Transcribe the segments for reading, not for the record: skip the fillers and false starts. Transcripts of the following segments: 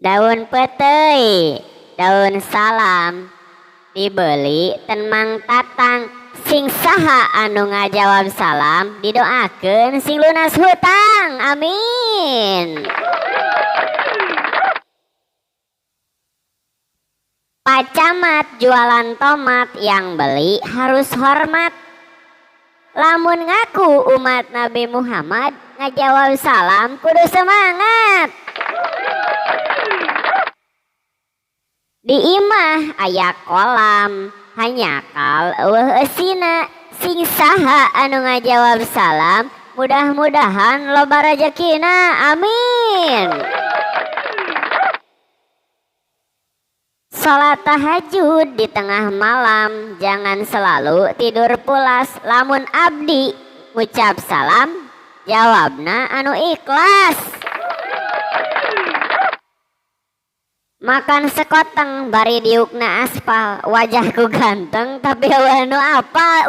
daun petei, daun salam dibeli ten Mang Tatang. Sing saha anu ngajawab salam didoakeun sing lunas hutang, amin. Pak Camat jualan tomat, yang beli harus hormat. Lamun ngaku umat Nabi Muhammad, ngajawab salam kudu semangat. Di imah aya kolam, hanyakal eueuh eusina. Sing saha anu ngajawab salam, mudah-mudahan loba rezekina, amin. Salat tahajud di tengah malam, jangan selalu tidur pulas. Lamun abdi ngucap salam, jawabna anu ikhlas. Makan sekoteng bari diukna aspal, wajahku ganteng tapi anu apa.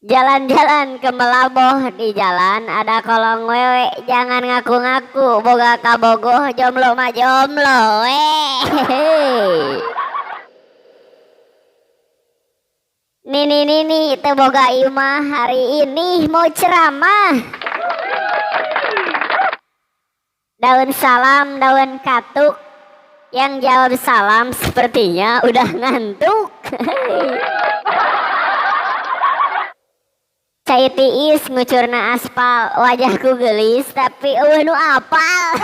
Jalan-jalan ke Melaboh, di jalan ada kolong wewe, jangan ngaku-ngaku boga kabogoh, jomblo mah jomblo. Nini teu boga imah, hari ini mau ceramah. Daun salam, daun katuk, yang jawab salam sepertinya udah ngantuk. Cai tiis ngucurna aspal, wajahku gelis tapi nu apal.